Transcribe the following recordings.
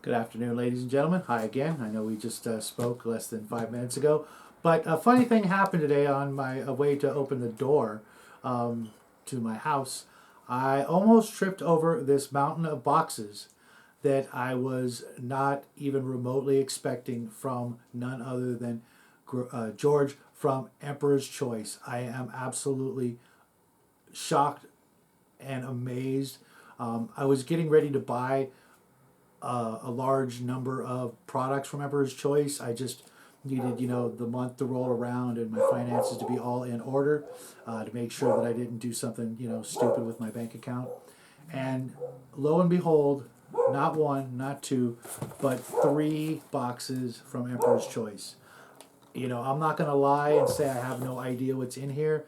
Good afternoon, ladies and gentlemen. Hi again. I know we just spoke less than 5 minutes ago, but a funny thing happened today on my way to open the door to my house. I almost tripped over this mountain of boxes that I was not even remotely expecting from none other than George from Emperor's Choice. I am absolutely shocked and amazed. I was getting ready to buy a large number of products from Emperor's Choice. I just needed, the month to roll around and my finances to be all in order to make sure that I didn't do something, stupid with my bank account. And lo and behold, not one, not two, but three boxes from Emperor's Choice. I'm not going to lie and say I have no idea what's in here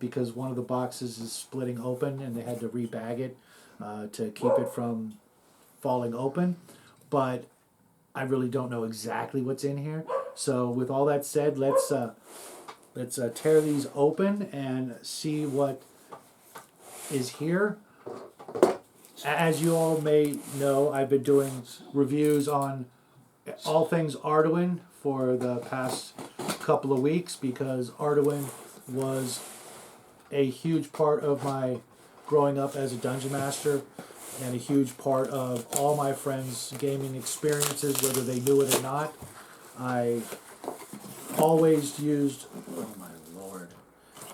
because one of the boxes is splitting open and they had to rebag it to keep it from falling open, but I really don't know exactly what's in here. So with all that said, let's tear these open and see what is here. As you all may know, I've been doing reviews on all things Arduin for the past couple of weeks because Arduin was a huge part of my growing up as a dungeon master and a huge part of all my friends' gaming experiences, whether they knew it or not. I always used, oh my lord,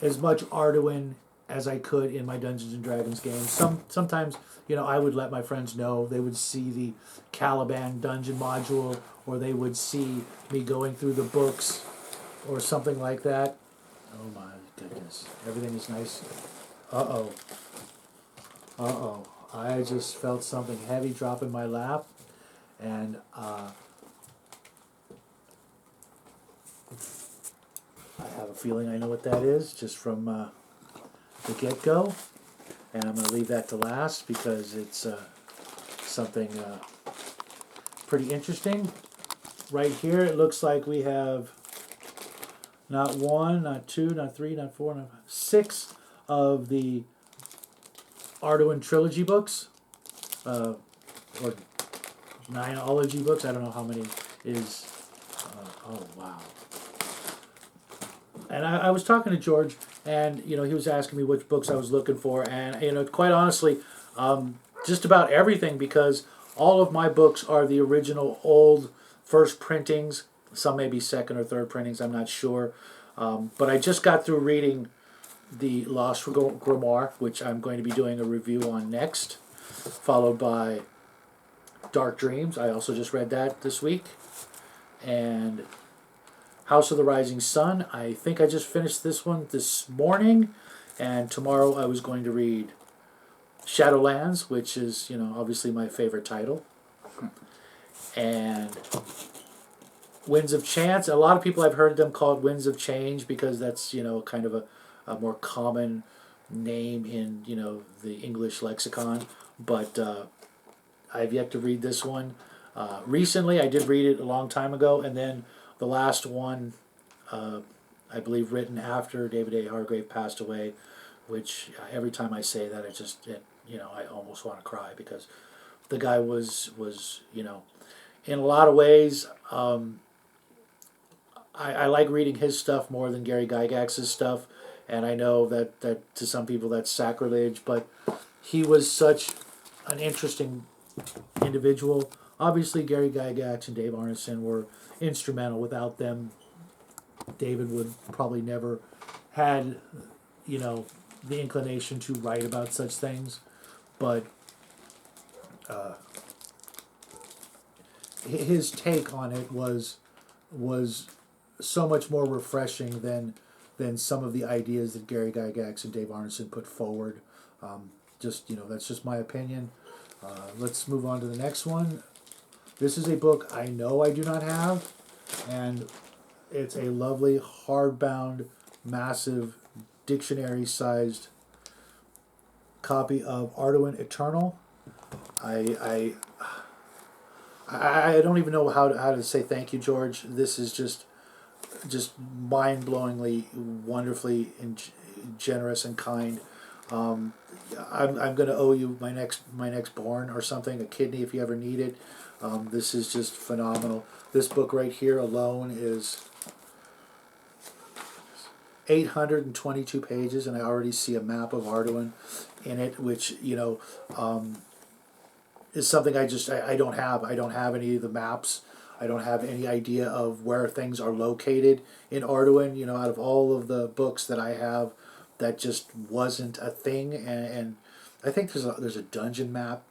as much Arduin as I could in my Dungeons and Dragons games. Sometimes, I would let my friends know. They would see the Caliban dungeon module, or they would see me going through the books, or something like that. Oh my goodness, everything is nice. Uh-oh. Uh-oh. I just felt something heavy drop in my lap, and I have a feeling I know what that is just from the get-go, and I'm going to leave that to last because it's something pretty interesting. Right here it looks like we have not one, not two, not three, not four, not five, six of the Arduin Trilogy books, or 9ology books. I don't know how many is. Oh wow! And I was talking to George, and he was asking me which books I was looking for, and quite honestly, just about everything because all of my books are the original old first printings. Some may be second or third printings. I'm not sure, but I just got through reading the Lost Grimoire, which I'm going to be doing a review on next, followed by Dark Dreams. I also just read that this week. And House of the Rising Sun. I think I just finished this one this morning. And tomorrow I was going to read Shadowlands, which is, obviously my favorite title. And Winds of Chance. A lot of people, I've heard them called Winds of Change because that's, kind of a more common name in the English lexicon, but I've yet to read this one. Recently, I did read it a long time ago, and then the last one, I believe, written after David A. Hargrave passed away, which every time I say that, I almost want to cry because the guy was in a lot of ways. I like reading his stuff more than Gary Gygax's stuff. And I know that to some people that's sacrilege, but he was such an interesting individual. Obviously, Gary Gygax and Dave Arneson were instrumental. Without them, David would probably never had, the inclination to write about such things. But his take on it was so much more refreshing than some of the ideas that Gary Gygax and Dave Arneson put forward. That's just my opinion. Let's move on to the next one. This is a book I know I do not have, and it's a lovely hardbound, massive, dictionary-sized copy of Arduin Eternal. I don't even know how to say thank you, George. This is just mind-blowingly, wonderfully generous and kind. I'm going to owe you my next born or something, a kidney if you ever need it. This is just phenomenal. This book right here alone is 822 pages, and I already see a map of Arduin in it, which is something I don't have. I don't have any of the maps. I don't have any idea of where things are located in Arduin. Out of all of the books that I have, that just wasn't a thing. And I think there's a dungeon map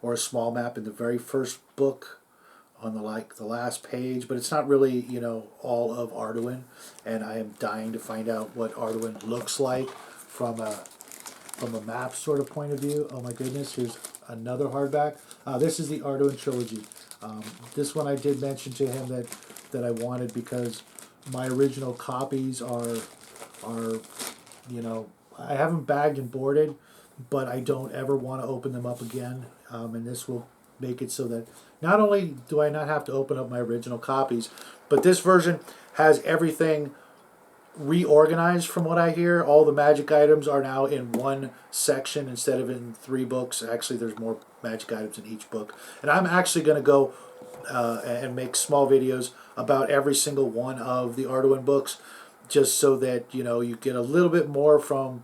or a small map in the very first book on the last page, but it's not really all of Arduin. And I am dying to find out what Arduin looks like from a map sort of point of view. Oh my goodness, here's another hardback. This is the Arduin Trilogy. This one I did mention to him that I wanted because my original copies are I haven't bagged and boarded, but I don't ever want to open them up again. And this will make it so that not only do I not have to open up my original copies, but this version has everything reorganized from what I hear. All the magic items are now in one section instead of in 3 books. Actually, there's more magic items in each book. And I'm actually going to go and make small videos about every single one of the Arduin books, just so that you get a little bit more from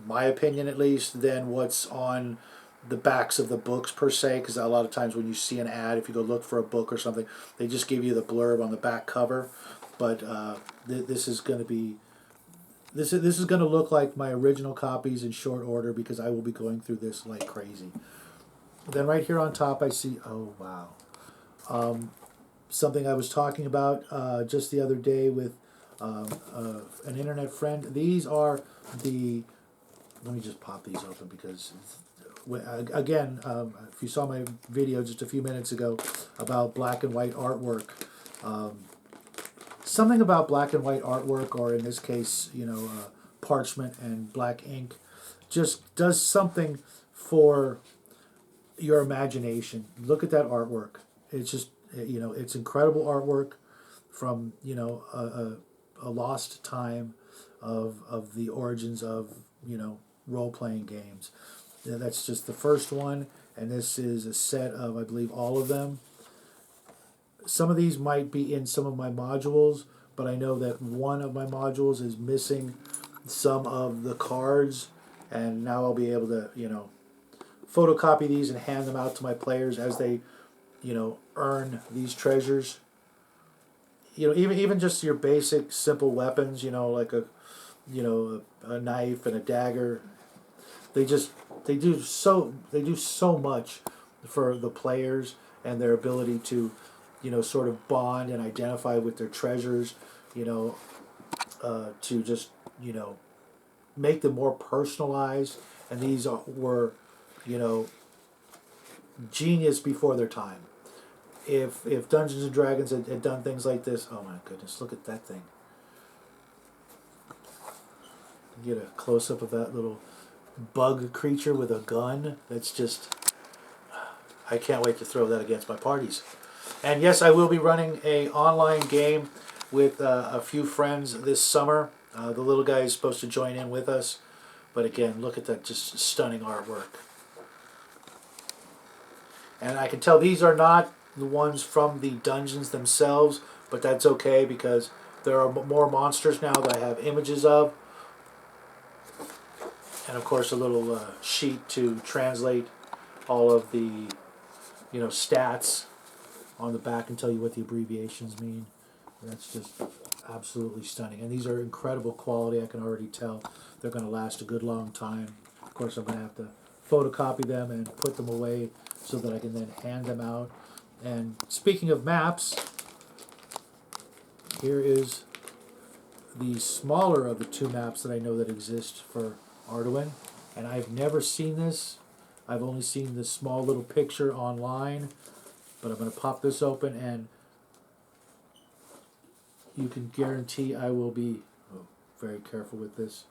my opinion at least than what's on the backs of the books per se, because a lot of times when you see an ad, if you go look for a book or something, they just give you the blurb on the back cover. But this is going to be this is going to look like my original copies in short order, because I will be going through this like crazy. Then right here on top I see, oh wow, something I was talking about just the other day with an internet friend. These are the, let me just pop these open because again, if you saw my video just a few minutes ago about black and white artwork, something about black and white artwork, or in this case, parchment and black ink, just does something for your imagination. Look at that artwork. It's just, it's incredible artwork from, a lost time of the origins of, role-playing games. That's just the first one, and this is a set of, I believe, all of them. Some of these might be in some of my modules, but I know that one of my modules is missing some of the cards, and now I'll be able to, photocopy these and hand them out to my players as they, earn these treasures. Even just your basic simple weapons, like a knife and a dagger. They do so much for the players and their ability to, sort of bond and identify with their treasures, to just, make them more personalized. And these were, genius before their time. If Dungeons and Dragons had done things like this, oh my goodness, look at that thing. You get a close up of that little bug creature with a gun. That's just, I can't wait to throw that against my parties. And yes, I will be running a online game with a few friends this summer. The little guy is supposed to join in with us. But again, look at that just stunning artwork. And I can tell these are not the ones from the dungeons themselves, but that's okay because there are more monsters now that I have images of. And of course a little sheet to translate all of the stats on the back and tell you what the abbreviations mean. That's just absolutely stunning. And these are incredible quality. I can already tell they're going to last a good long time. Of course I'm going to have to photocopy them and put them away so that I can then hand them out. And speaking of maps, here is the smaller of the 2 maps that I know that exist for Arduin. And I've never seen this. I've only seen this small little picture online. But I'm going to pop this open, and you can guarantee I will be very careful with this,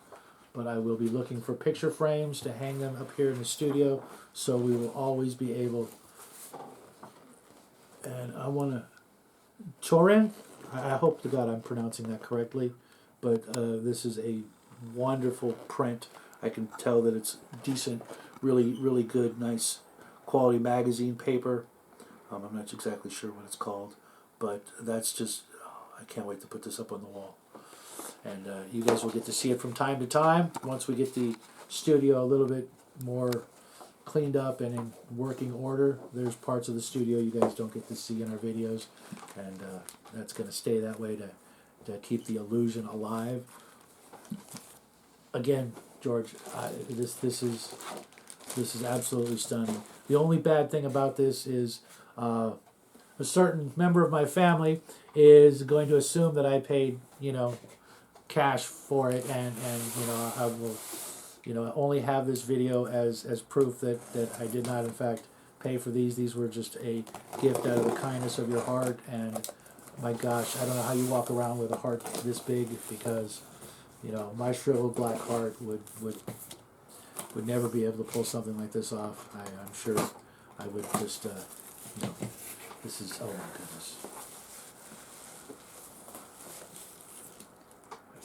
but I will be looking for picture frames to hang them up here in the studio, so we will always be able. And I want to, Torin, I hope to God I'm pronouncing that correctly, but this is a wonderful print I can tell that it's decent, really good, nice quality magazine paper. I'm not exactly sure what it's called, but that's just, I can't wait to put this up on the wall. And you guys will get to see it from time to time once we get the studio a little bit more cleaned up and in working order. There's parts of the studio you guys don't get to see in our videos, and that's going to stay that way to keep the illusion alive. Again, George, this is absolutely stunning. The only bad thing about this is a certain member of my family is going to assume that I paid, cash for it, and I will, only have this video as proof that I did not in fact pay for these. These were just a gift out of the kindness of your heart, and my gosh, I don't know how you walk around with a heart this big, because my shriveled black heart would never be able to pull something like this off. I'm sure I would just, this is, oh my goodness.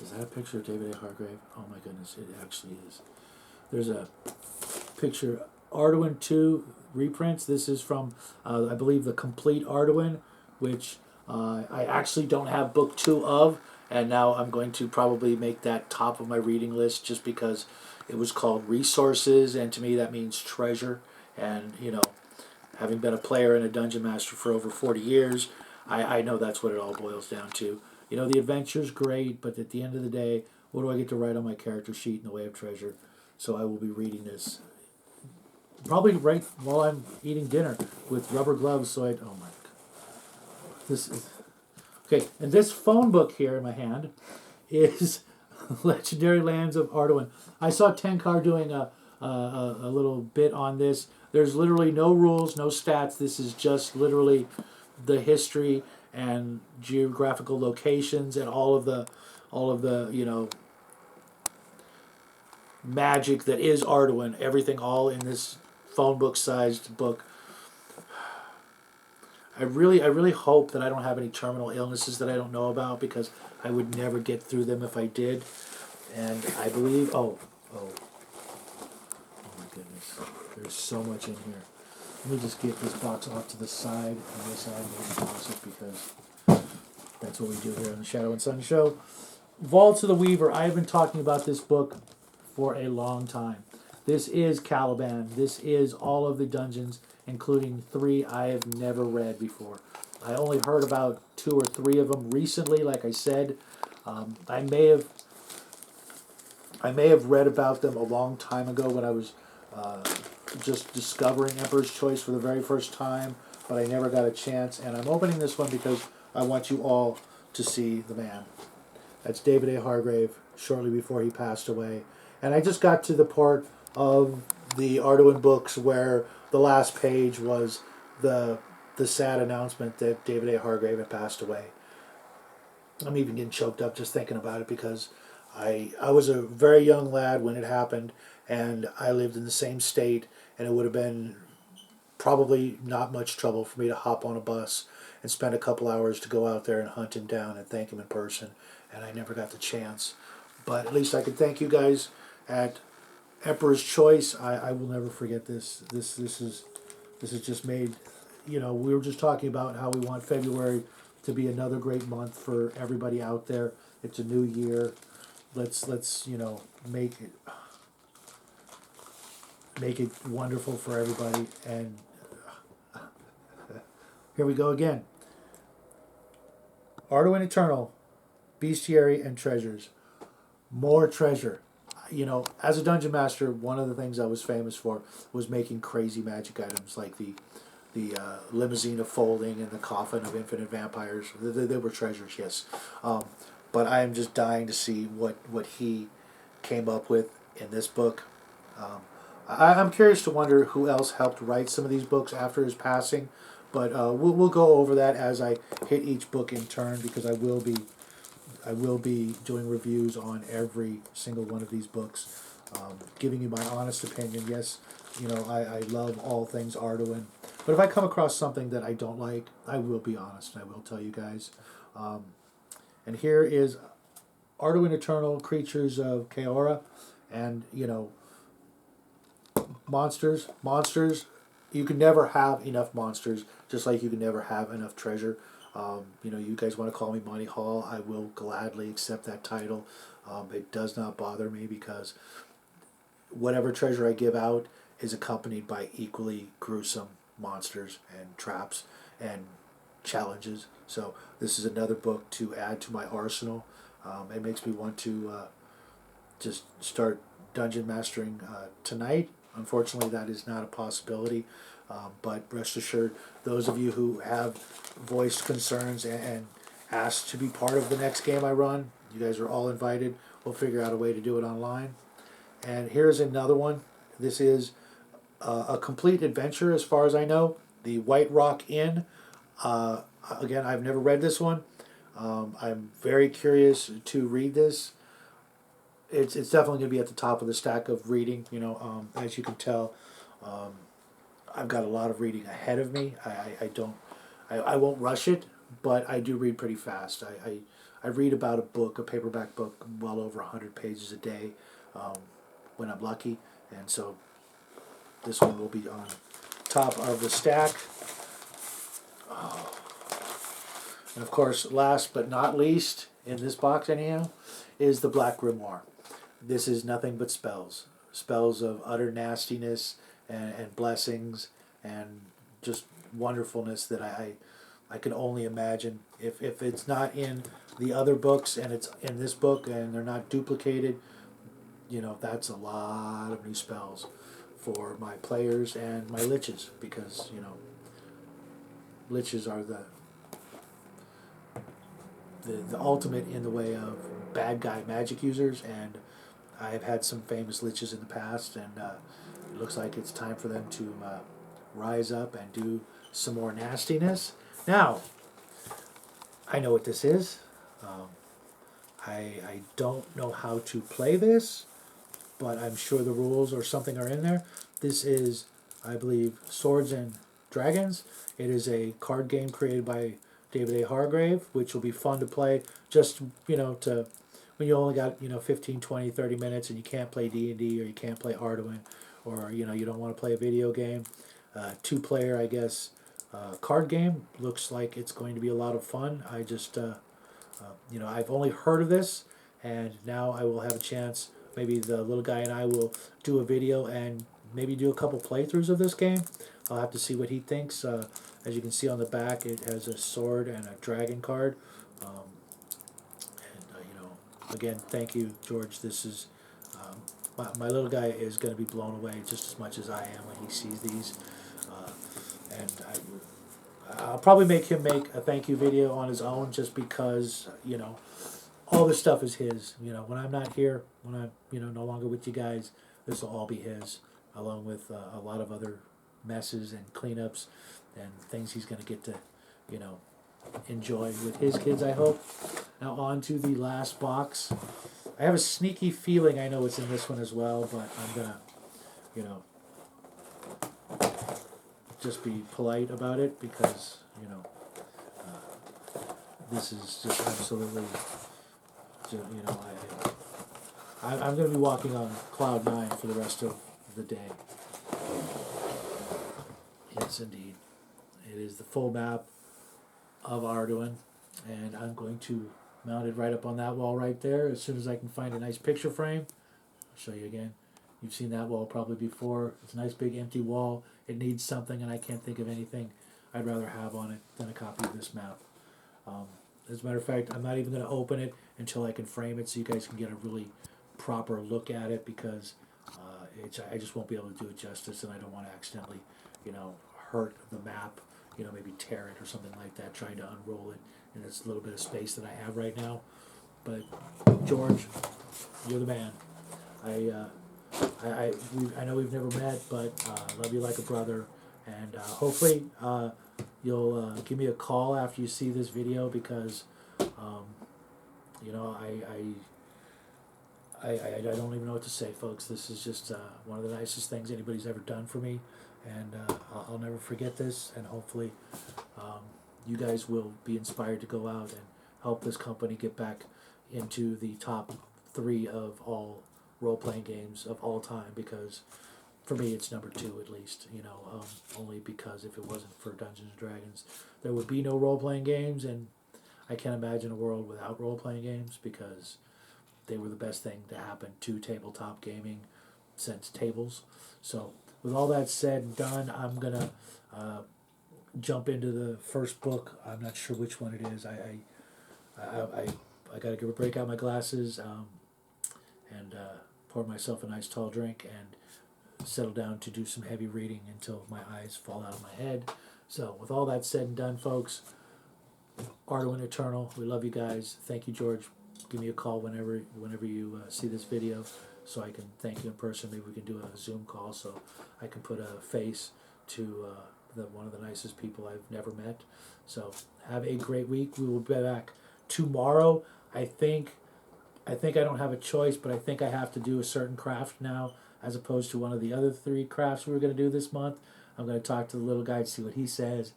Is that a picture of David A. Hargrave? Oh my goodness, it actually is. There's a picture, Arduin 2 reprints. This is from, I believe, the Complete Arduin, which I actually don't have book 2 of, and now I'm going to probably make that top of my reading list just because it was called Resources, and to me that means treasure. And, having been a player and a dungeon master for over 40 years, I know that's what it all boils down to. The adventure's great, but at the end of the day, what do I get to write on my character sheet in the way of treasure? So I will be reading this probably right while I'm eating dinner with rubber gloves. So oh my God. This is, okay, and this phone book here in my hand is Legendary Lands of Arduin. I saw Tenkar doing a little bit on this. There's literally no rules, no stats. This is just literally the history and geographical locations and all of the magic that is Arduin. Everything all in this phone book sized book. I really hope that I don't have any terminal illnesses that I don't know about, because I would never get through them if I did. And I believe, oh my goodness, there's so much in here. Let me just get this box off to the side on this side, maybe toss it, because that's what we do here on the Shadow and Sun Show. Vaults of the Weaver. I have been talking about this book for a long time. This is Caliban. This is all of the dungeons, including 3 I have never read before. I only heard about 2 or 3 of them recently, like I said. I may have read about them a long time ago when I was just discovering Emperor's Choice for the very first time, but I never got a chance. And I'm opening this one because I want you all to see the man. That's David A. Hargrave, shortly before he passed away. And I just got to the part of the Arduin books where the last page was the sad announcement that David A. Hargrave had passed away. I'm even getting choked up just thinking about it, because I was a very young lad when it happened, and I lived in the same state, and it would have been probably not much trouble for me to hop on a bus and spend a couple hours to go out there and hunt him down and thank him in person, and I never got the chance. But at least I could thank you guys at Emperor's Choice. I will never forget this. This is just made, we were just talking about how we want February to be another great month for everybody out there. It's a new year. Let's make it wonderful for everybody. And here we go again. Arduin Eternal, Bestiary and Treasures. More treasure. As a dungeon master, one of the things I was famous for was making crazy magic items, like the limousine of folding and the coffin of infinite vampires. They were treasures, yes. But I am just dying to see what he came up with in this book. I'm curious to wonder who else helped write some of these books after his passing, but we'll go over that as I hit each book in turn, because I will be doing reviews on every single one of these books, giving you my honest opinion. Yes, I love all things Arduin, but if I come across something that I don't like, I will be honest, and I will tell you guys. And here is Arduin Eternal, Creatures of Chaora, And monsters, you can never have enough monsters, just like you can never have enough treasure. You guys want to call me Monty Hall, I will gladly accept that title. It does not bother me, because whatever treasure I give out is accompanied by equally gruesome monsters and traps and challenges. So this is another book to add to my arsenal. It makes me want to just start dungeon mastering tonight. Unfortunately, that is not a possibility. But rest assured, those of you who have voiced concerns and asked to be part of the next game I run, you guys are all invited. We'll figure out a way to do it online. And here's another one. This is a complete adventure as far as I know. The White Rock Inn. Again, I've never read this one. I'm very curious to read this. It's definitely going to be at the top of the stack of reading. As you can tell, I've got a lot of reading ahead of me. I won't rush it, but I do read pretty fast. I read about a paperback book, well over 100 pages a day, when I'm lucky, and so this one will be on top of the stack. Oh. And of course, last but not least, in this box anyhow, is the Black Grimoire. This is nothing but spells. Spells of utter nastiness and blessings and just wonderfulness that I can only imagine. If it's not in the other books and it's in this book and they're not duplicated, that's a lot of new spells for my players and my liches, because, liches are the ultimate in the way of bad guy magic users, and I have had some famous liches in the past, and it looks like it's time for them to rise up and do some more nastiness. Now, I know what this is. I don't know how to play this, but I'm sure the rules or something are in there. This is, I believe, Swords and Dragons. It is a card game created by David A. Hargrave, which will be fun to play just, to when you only got, 15, 20, 30 minutes and you can't play D&D or you can't play Arduin, or, you don't want to play a video game. Two-player, I guess, card game. Looks like it's going to be a lot of fun. I just, I've only heard of this, and now I will have a chance. Maybe the little guy and I will do a video and maybe do a couple playthroughs of this game. I'll have to see what he thinks. As you can see on the back, it has a sword and a dragon card. Again, thank you, George. This is my little guy is going to be blown away just as much as I am when he sees these. And I'll probably make him make a thank you video on his own, just because all this stuff is his. When I'm not here, when I'm no longer with you guys, this will all be his, along with a lot of other messes and cleanups and things he's going to get to enjoy with his kids, I hope. Now on to the last box. I have a sneaky feeling I know what's in this one as well, but I'm gonna just be polite about it, because this is just absolutely, I'm going to be walking on cloud 9 for the rest of the day. Yes, indeed. It is the full map of Arduin, and I'm going to mount it right up on that wall right there as soon as I can find a nice picture frame. I'll show you again. You've seen that wall probably before. It's a nice big empty wall. It needs something, and I can't think of anything I'd rather have on it than a copy of this map. As a matter of fact, I'm not even going to open it until I can frame it so you guys can get a really proper look at it, because I just won't be able to do it justice, and I don't want to accidentally, hurt the map, maybe tear it or something like that, trying to unroll it in this little bit of space that I have right now. But George, you're the man. I know we've never met, but I love you like a brother, and hopefully you'll give me a call after you see this video, because I don't even know what to say, folks. This is just one of the nicest things anybody's ever done for me, and I'll never forget this, and hopefully you guys will be inspired to go out and help this company get back into the top 3 of all role-playing games of all time, because for me it's number two at least. Only because if it wasn't for Dungeons and Dragons, there would be no role-playing games, and I can't imagine a world without role-playing games, because they were the best thing to happen to tabletop gaming since tables. So with all that said and done, I'm gonna jump into the first book. I'm not sure which one it is. I gotta break out my glasses, and pour myself a nice tall drink and settle down to do some heavy reading until my eyes fall out of my head. So with all that said and done, folks, Arduin Eternal, we love you guys. Thank you, George. Give me a call whenever you see this video, so I can thank you in person. Maybe we can do a Zoom call so I can put a face to one of the nicest people I've never met. So have a great week. We will be back tomorrow. I think I don't have a choice, but I think I have to do a certain craft now as opposed to one of the other 3 crafts we were going to do this month. I'm going to talk to the little guy to see what he says,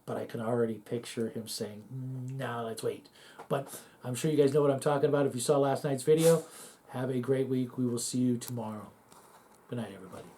but I can already picture him saying, "No, let's wait." But I'm sure you guys know what I'm talking about if you saw last night's video. Have a great week. We will see you tomorrow. Good night, everybody.